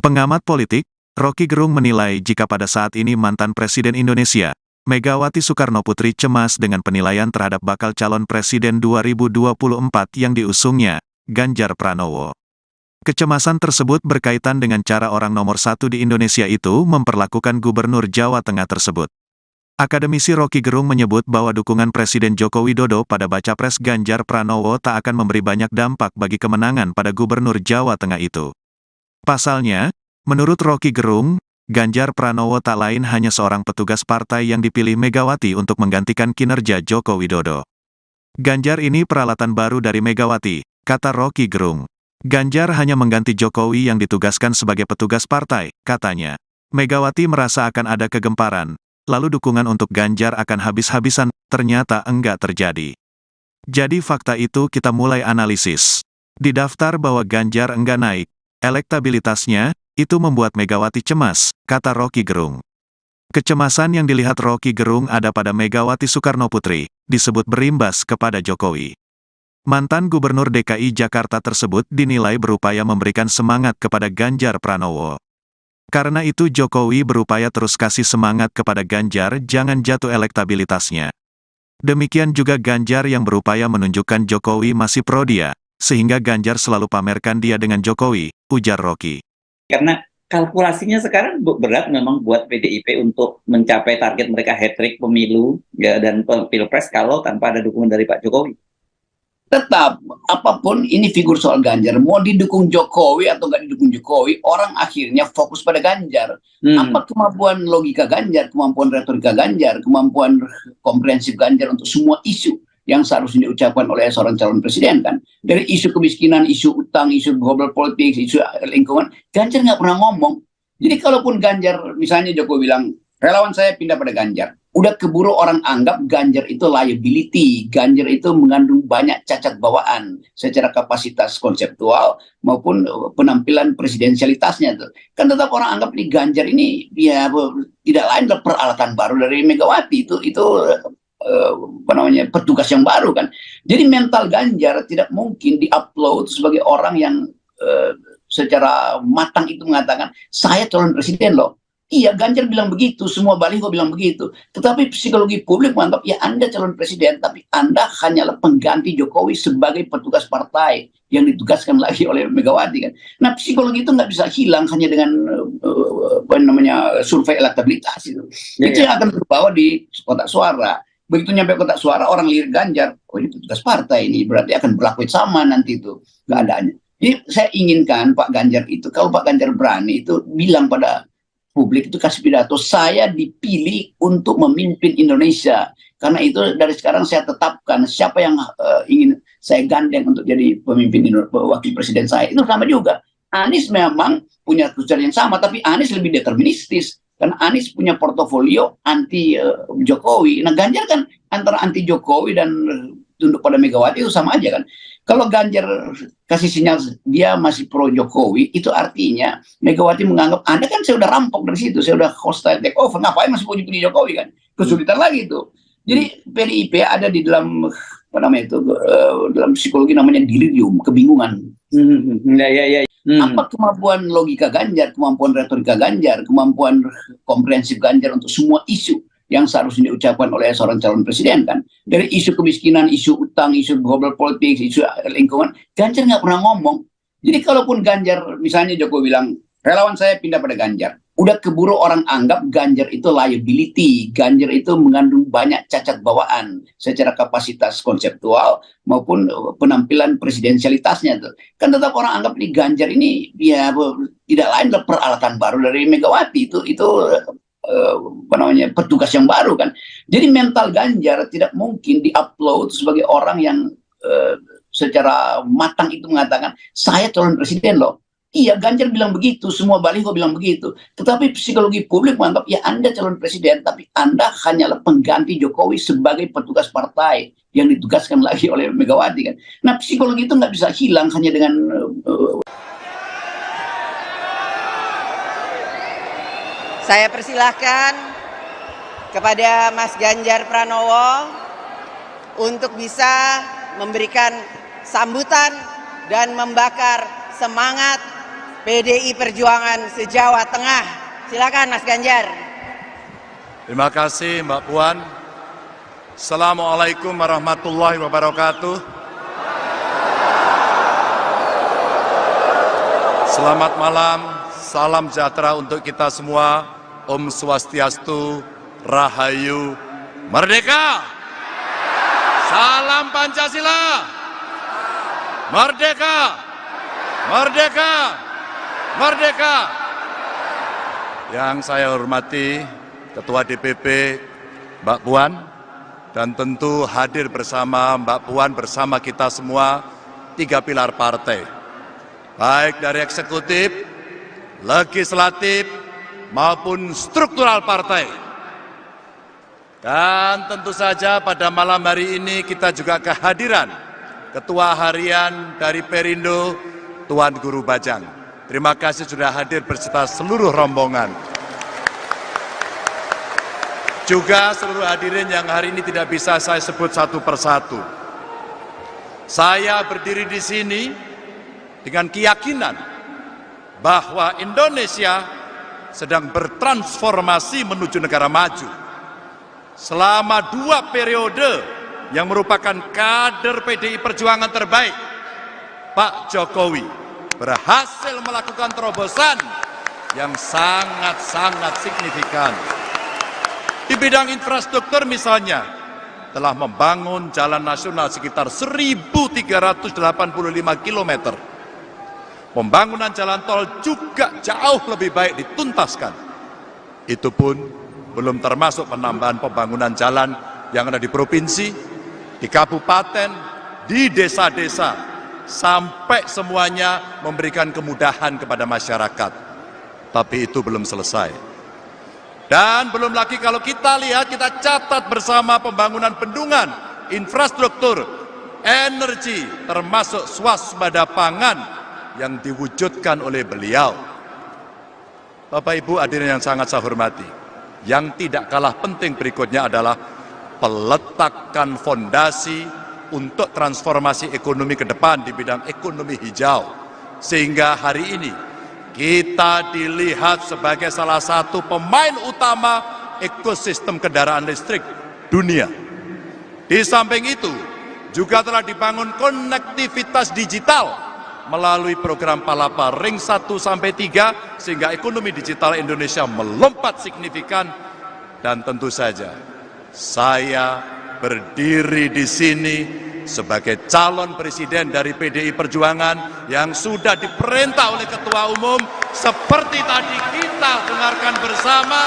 Pengamat politik, Rocky Gerung menilai jika pada saat ini mantan Presiden Indonesia, Megawati Soekarnoputri cemas dengan penilaian terhadap bakal calon Presiden 2024 yang diusungnya, Ganjar Pranowo. Kecemasan tersebut berkaitan dengan cara orang nomor satu di Indonesia itu memperlakukan Gubernur Jawa Tengah tersebut. Akademisi Rocky Gerung menyebut bahwa dukungan Presiden Joko Widodo pada baca pres Ganjar Pranowo tak akan memberi banyak dampak bagi kemenangan pada Gubernur Jawa Tengah itu. Pasalnya, menurut Rocky Gerung, Ganjar Pranowo tak lain hanya seorang petugas partai yang dipilih Megawati untuk menggantikan kinerja Joko Widodo. Ganjar ini peralatan baru dari Megawati, kata Rocky Gerung. Ganjar hanya mengganti Jokowi yang ditugaskan sebagai petugas partai, katanya. Megawati merasa akan ada kegemparan, lalu dukungan untuk Ganjar akan habis-habisan, ternyata enggak terjadi. Jadi fakta itu kita mulai analisis. Di daftar bahwa Ganjar enggak naik elektabilitasnya, itu membuat Megawati cemas, kata Rocky Gerung. Kecemasan yang dilihat Rocky Gerung ada pada Megawati Soekarnoputri, disebut berimbas kepada Jokowi. Mantan Gubernur DKI Jakarta tersebut dinilai berupaya memberikan semangat kepada Ganjar Pranowo. Karena itu Jokowi berupaya terus kasih semangat kepada Ganjar jangan jatuh elektabilitasnya. Demikian juga Ganjar yang berupaya menunjukkan Jokowi masih pro dia, sehingga Ganjar selalu pamerkan dia dengan Jokowi, ujar Rocky. Karena kalkulasinya sekarang berat memang buat PDIP untuk mencapai target mereka hat-trick pemilu ya, dan pilpres kalau tanpa ada dukungan dari Pak Jokowi. Tetap, apapun ini figur soal Ganjar, mau didukung Jokowi atau nggak didukung Jokowi, orang akhirnya fokus pada Ganjar. Apa kemampuan logika Ganjar, kemampuan retorika Ganjar, kemampuan komprehensif Ganjar untuk semua isu yang seharusnya diucapkan oleh seorang calon presiden kan. Dari isu kemiskinan, isu utang, isu global politics, isu lingkungan, Ganjar nggak pernah ngomong. Jadi kalaupun Ganjar, misalnya Jokowi bilang, relawan saya pindah pada Ganjar. Udah keburu orang anggap Ganjar itu liability, Ganjar itu mengandung banyak cacat bawaan secara kapasitas konseptual maupun penampilan presidensialitasnya tuh. Kan tetap orang anggap nih Ganjar ini ya tidak lain adalah peralatan baru dari Megawati itu petugas yang baru kan. Jadi mental Ganjar tidak mungkin diupload sebagai orang yang secara matang itu mengatakan saya calon presiden loh. Iya, Ganjar bilang begitu, semua baliho bilang begitu. Tetapi psikologi publik menganggap, ya Anda calon presiden, tapi Anda hanyalah pengganti Jokowi sebagai petugas partai yang ditugaskan lagi oleh Megawati kan. Nah, psikologi itu nggak bisa hilang hanya dengan survei elektabilitas itu. Itu yang akan terbawa di kotak suara. Begitu nyampe kotak suara, orang lirik Ganjar, oh ini petugas partai ini, berarti akan berlaku sama nanti itu keadaannya. Jadi saya inginkan Pak Ganjar itu, kalau Pak Ganjar berani itu bilang pada publik itu kasih pidato, saya dipilih untuk memimpin Indonesia. Karena itu dari sekarang saya tetapkan siapa yang ingin saya gandeng untuk jadi pemimpin wakil presiden saya. Itu sama juga. Anies memang punya tujuan yang sama, tapi Anies lebih deterministis. Karena Anies punya portofolio anti Jokowi. Nah Ganjar kan antara anti Jokowi dan tunduk pada Megawati itu sama aja kan. Kalau Ganjar kasih sinyal dia masih pro Jokowi, itu artinya Megawati menganggap Anda kan saya udah rampok dari situ, saya udah hostile take over, ngapain masih mau pilih Jokowi kan? Kesulitan lagi itu. Jadi PDIP ada di dalam apa namanya itu dalam psikologi namanya delirium, kebingungan. Apa kemampuan logika Ganjar, kemampuan retorika Ganjar, kemampuan komprehensif Ganjar untuk semua isu yang seharusnya diucapkan oleh seorang calon presiden kan. Dari isu kemiskinan, isu utang, isu global politics, isu lingkungan, Ganjar nggak pernah ngomong. Jadi kalaupun Ganjar, misalnya Jokowi bilang, relawan saya pindah pada Ganjar. Udah keburu orang anggap Ganjar itu liability, Ganjar itu mengandung banyak cacat bawaan secara kapasitas konseptual maupun penampilan presidensialitasnya tuh. Kan tetap orang anggap nih Ganjar ini ya tidak lain adalah peralatan baru dari Megawati, itu petugas yang baru kan. Jadi mental Ganjar tidak mungkin diupload sebagai orang yang secara matang itu mengatakan saya calon presiden loh. Iya, Ganjar bilang begitu, semua baliho bilang begitu. Tetapi psikologi publik menganggap, ya Anda calon presiden, tapi Anda hanyalah pengganti Jokowi sebagai petugas partai yang ditugaskan lagi oleh Megawati kan. Nah, psikologi itu nggak bisa hilang hanya dengan Saya persilahkan kepada Mas Ganjar Pranowo untuk bisa memberikan sambutan dan membakar semangat PDI Perjuangan se-Jawa Tengah. Silakan Mas Ganjar. Terima kasih Mbak Puan. Assalamualaikum warahmatullahi wabarakatuh. Selamat malam, salam sejahtera untuk kita semua. Om Swastiastu, Rahayu, Merdeka! Salam Pancasila! Merdeka! Merdeka! Merdeka! Yang saya hormati Ketua DPP Mbak Puan, dan tentu hadir bersama Mbak Puan bersama kita semua 3 pilar partai, baik dari eksekutif, legislatif, maupun struktural partai. Dan tentu saja pada malam hari ini kita juga kehadiran Ketua Harian dari Perindo, Tuan Guru Bajang. Terima kasih sudah hadir beserta seluruh rombongan. Juga seluruh hadirin yang hari ini tidak bisa saya sebut satu persatu. Saya berdiri di sini dengan keyakinan bahwa Indonesia sedang bertransformasi menuju negara maju. Selama 2 periode yang merupakan kader PDI Perjuangan terbaik, Pak Jokowi berhasil melakukan terobosan yang sangat-sangat signifikan. Di bidang infrastruktur misalnya, telah membangun jalan nasional sekitar 1.385 km. Pembangunan jalan tol juga jauh lebih baik dituntaskan. Itu pun belum termasuk penambahan pembangunan jalan yang ada di provinsi, di kabupaten, di desa-desa, sampai semuanya memberikan kemudahan kepada masyarakat. Tapi itu belum selesai. Dan belum lagi kalau kita lihat, kita catat bersama pembangunan bendungan, infrastruktur, energi, termasuk swasembada pangan yang diwujudkan oleh beliau. Bapak Ibu hadirin yang sangat saya hormati, yang tidak kalah penting berikutnya adalah peletakan fondasi untuk transformasi ekonomi ke depan di bidang ekonomi hijau. Sehingga hari ini kita dilihat sebagai salah satu pemain utama ekosistem kendaraan listrik dunia. Di samping itu, juga telah dibangun konektivitas digital melalui program Palapa Ring 1-3, sehingga ekonomi digital Indonesia melompat signifikan. Dan tentu saja, saya berdiri di sini sebagai calon presiden dari PDI Perjuangan yang sudah diperintah oleh Ketua Umum, seperti tadi kita dengarkan bersama,